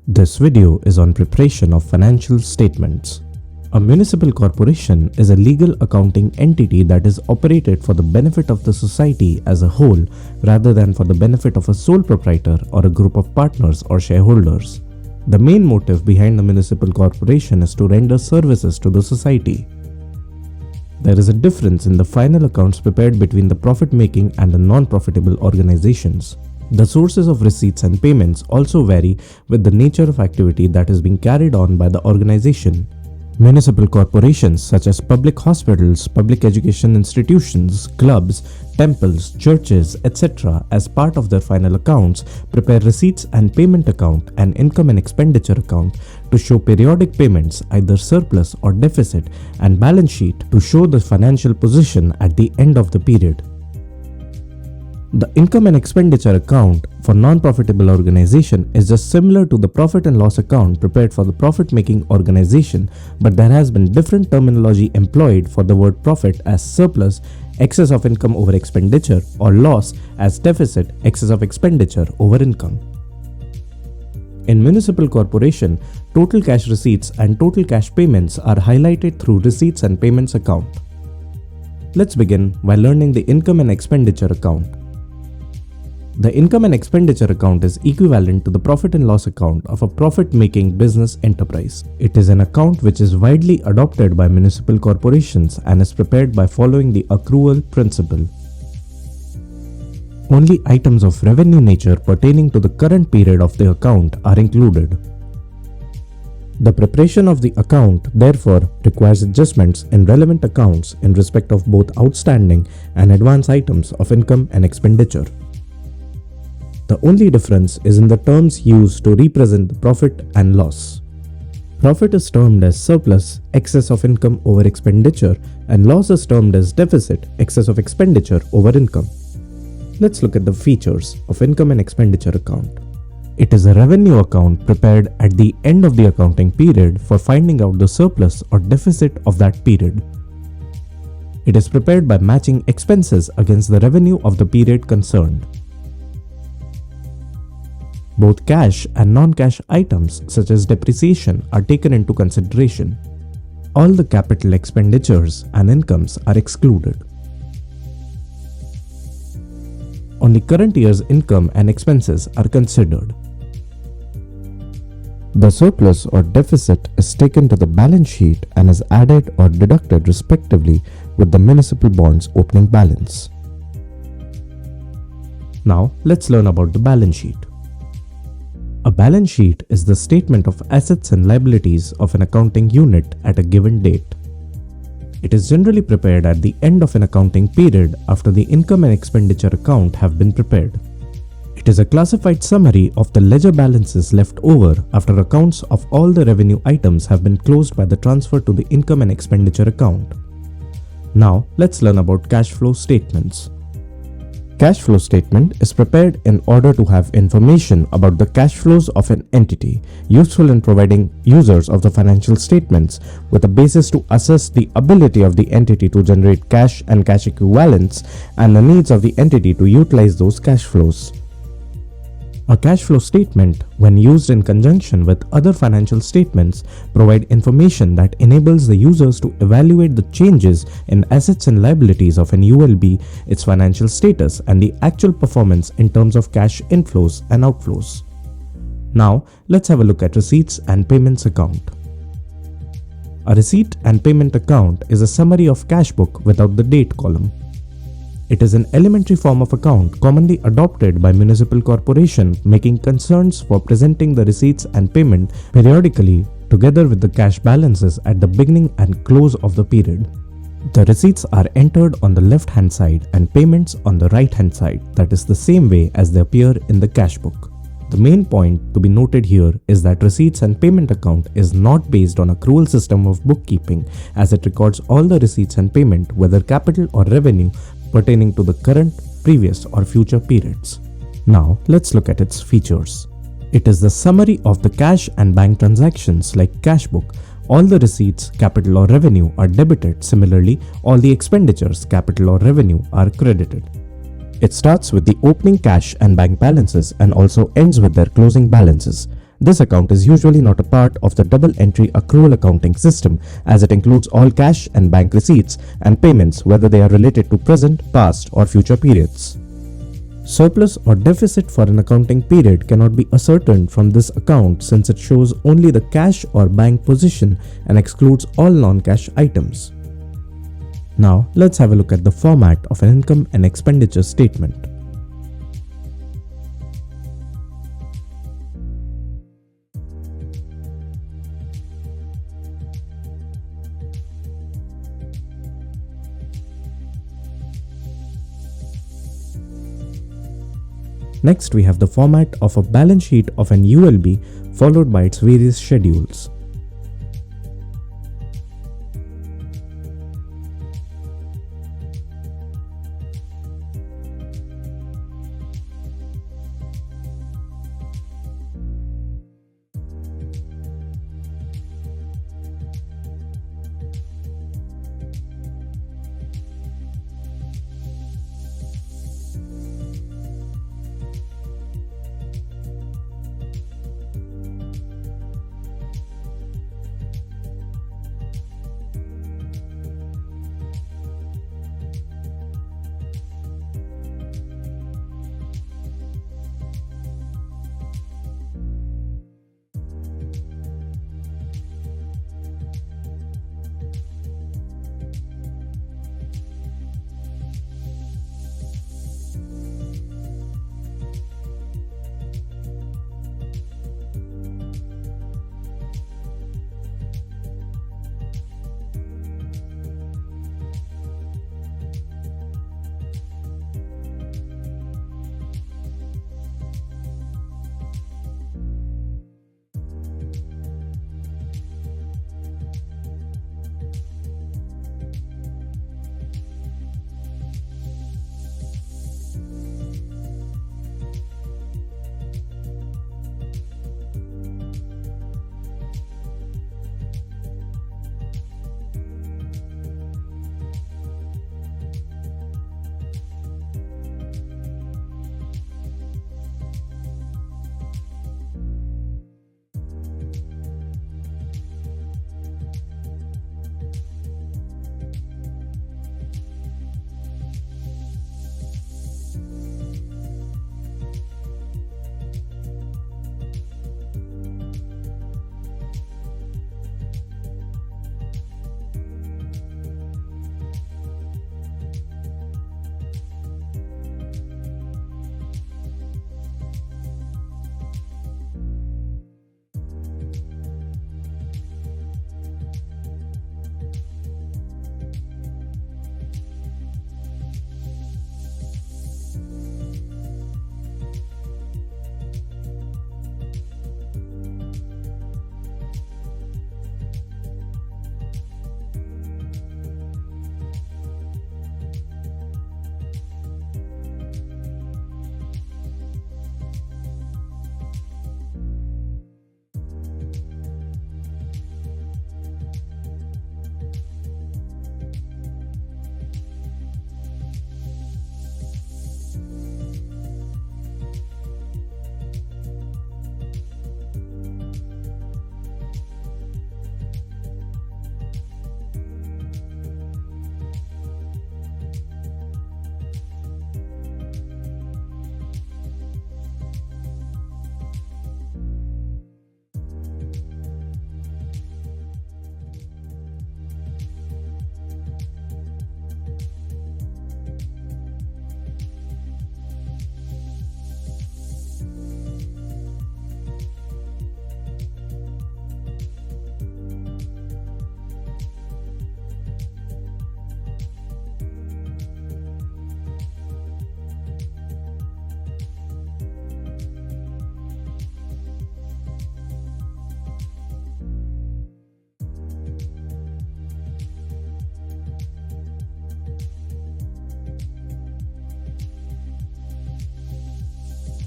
This video is on preparation of financial statements. A municipal corporation is a legal accounting entity that is operated for the benefit of the society as a whole rather than for the benefit of a sole proprietor or a group of partners or shareholders. The main motive behind the municipal corporation is to render services to the society. There is a difference in the final accounts prepared between the profit-making and the non-profitable organizations. The sources of receipts and payments also vary with the nature of activity that is being carried on by the organization. Municipal corporations such as public hospitals, public education institutions, clubs, temples, churches, etc. as part of their final accounts prepare receipts and payment account and income and expenditure account to show periodic payments, either surplus or deficit, and balance sheet to show the financial position at the end of the period. The income and expenditure account for non-profitable organization is just similar to the profit and loss account prepared for the profit-making organization, but there has been different terminology employed for the word profit as surplus, excess of income over expenditure, or loss as deficit, excess of expenditure over income. In municipal corporation, total cash receipts and total cash payments are highlighted through receipts and payments account. Let's begin by learning the income and expenditure account. The income and expenditure account is equivalent to the profit and loss account of a profit-making business enterprise. It is an account which is widely adopted by municipal corporations and is prepared by following the accrual principle. Only items of revenue nature pertaining to the current period of the account are included. The preparation of the account, therefore, requires adjustments in relevant accounts in respect of both outstanding and advance items of income and expenditure. The only difference is in the terms used to represent the profit and loss. Profit is termed as surplus, excess of income over expenditure, and loss is termed as deficit, excess of expenditure over income. Let's look at the features of income and expenditure account. It is a revenue account prepared at the end of the accounting period for finding out the surplus or deficit of that period. It is prepared by matching expenses against the revenue of the period concerned. Both cash and non-cash items such as depreciation are taken into consideration. All the capital expenditures and incomes are excluded. Only current year's income and expenses are considered. The surplus or deficit is taken to the balance sheet and is added or deducted respectively with the municipal bond's opening balance. Now let's learn about the balance sheet. A balance sheet is the statement of assets and liabilities of an accounting unit at a given date. It is generally prepared at the end of an accounting period after the income and expenditure account have been prepared. It is a classified summary of the ledger balances left over after accounts of all the revenue items have been closed by the transfer to the income and expenditure account. Now let's learn about cash flow statements. Cash flow statement is prepared in order to have information about the cash flows of an entity, useful in providing users of the financial statements with a basis to assess the ability of the entity to generate cash and cash equivalents and the needs of the entity to utilize those cash flows. A cash flow statement, when used in conjunction with other financial statements, provide information that enables the users to evaluate the changes in assets and liabilities of an ULB, its financial status, and the actual performance in terms of cash inflows and outflows. Now, let's have a look at receipts and payments account. A receipt and payment account is a summary of cash book without the date column. It is an elementary form of account commonly adopted by municipal corporation, making concerns for presenting the receipts and payment periodically together with the cash balances at the beginning and close of the period. The receipts are entered on the left hand side and payments on the right hand side, that is the same way as they appear in the cash book. The main point to be noted here is that receipts and payment account is not based on accrual system of bookkeeping, as it records all the receipts and payment, whether capital or revenue, pertaining to the current, previous or future periods. Now let's look at its features. It is the summary of the cash and bank transactions like cash book. All the receipts, capital or revenue are debited. Similarly, all the expenditures, capital or revenue are credited. It starts with the opening cash and bank balances and also ends with their closing balances. This account is usually not a part of the double entry accrual accounting system, as it includes all cash and bank receipts and payments, whether they are related to present, past, or future periods. Surplus or deficit for an accounting period cannot be ascertained from this account, since it shows only the cash or bank position and excludes all non-cash items. Now, let's have a look at the format of an income and expenditure statement. Next, we have the format of a balance sheet of an ULB followed by its various schedules.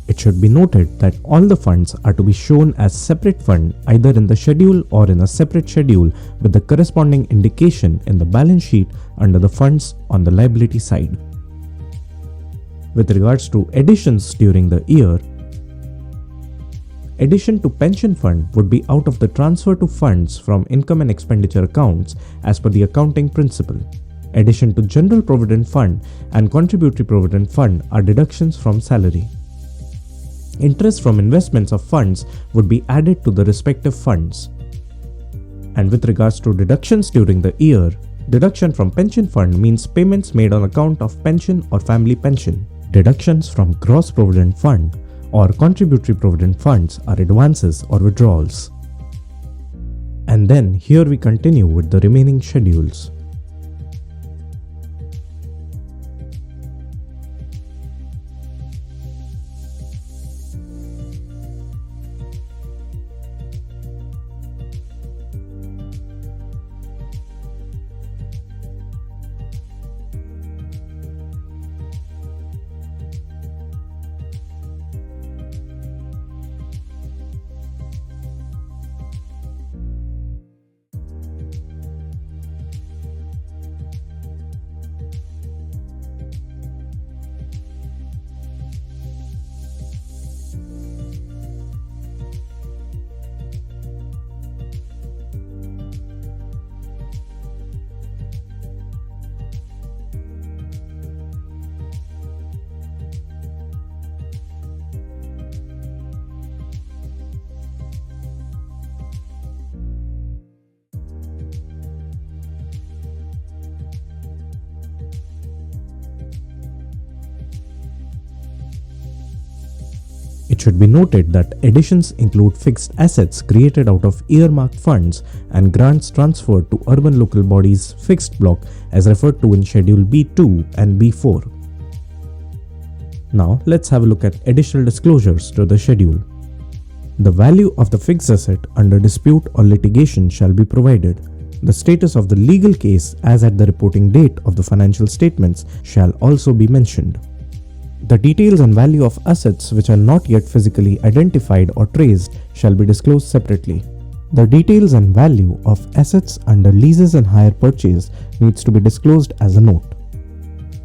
It should be noted that all the funds are to be shown as separate fund either in the schedule or in a separate schedule with the corresponding indication in the balance sheet under the funds on the liability side. With regards to additions during the year, Addition to pension fund would be out of the transfer to funds from income and expenditure accounts as per the accounting principle. Addition to general provident fund and contributory provident fund are deductions from salary. Interest from investments of funds would be added to the respective funds. And with regards to deductions during the year, deduction from pension fund means payments made on account of pension or family pension. Deductions from gross provident fund or contributory provident funds are advances or withdrawals. And then here we continue with the remaining schedules. It should be noted that additions include fixed assets created out of earmarked funds and grants transferred to urban local bodies fixed block as referred to in Schedule B2 and B4. Now let's have a look at additional disclosures to the schedule. The value of the fixed asset under dispute or litigation shall be provided. The status of the legal case as at the reporting date of the financial statements shall also be mentioned. The details and value of assets which are not yet physically identified or traced shall be disclosed separately. The details and value of assets under leases and hire purchase needs to be disclosed as a note.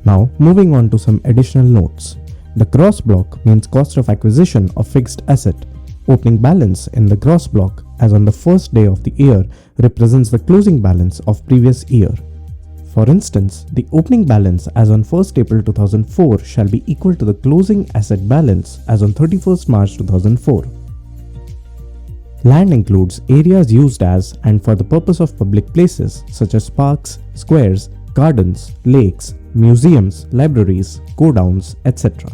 Now moving on to some additional notes. The gross block means cost of acquisition of fixed asset. Opening balance in the gross block as on the first day of the year represents the closing balance of previous year. For instance, the opening balance as on 1st April 2004 shall be equal to the closing asset balance as on 31st March 2004. Land includes areas used as and for the purpose of public places such as parks, squares, gardens, lakes, museums, libraries, godowns, etc.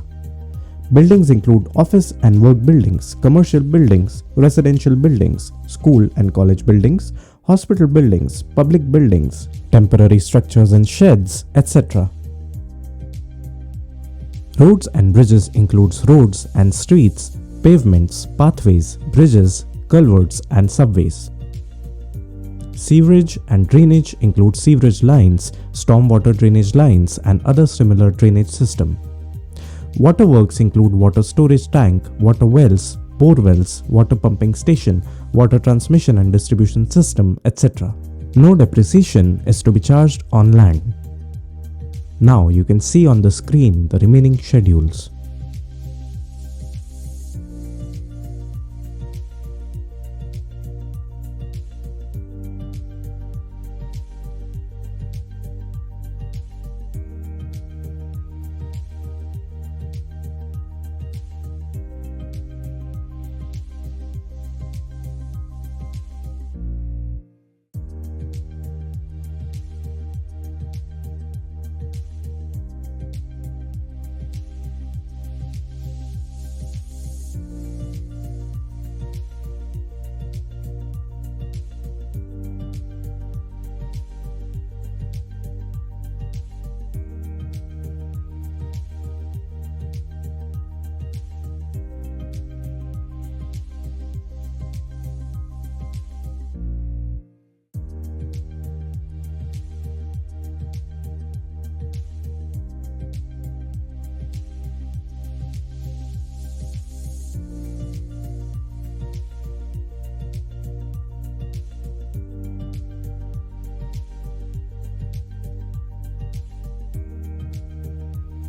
Buildings include office and work buildings, commercial buildings, residential buildings, school and college buildings, hospital buildings, public buildings, temporary structures and sheds, etc. Roads and bridges includes roads and streets, pavements, pathways, bridges, culverts and subways. Sewerage and drainage include sewerage lines, stormwater drainage lines and other similar drainage system. Waterworks include water storage tank, water wells, bore wells, water pumping station, water transmission and distribution system, etc. No depreciation is to be charged on land. Now you can see on the screen the remaining schedules.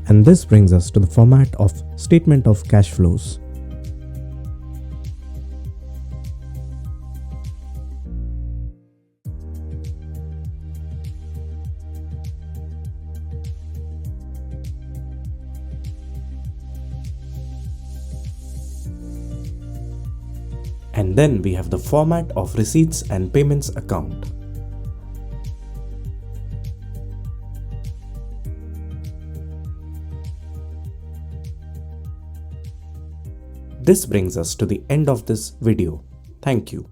And this brings us to the format of Statement of Cash Flows. And then we have the format of receipts and payments account. This brings us to the end of this video. Thank you.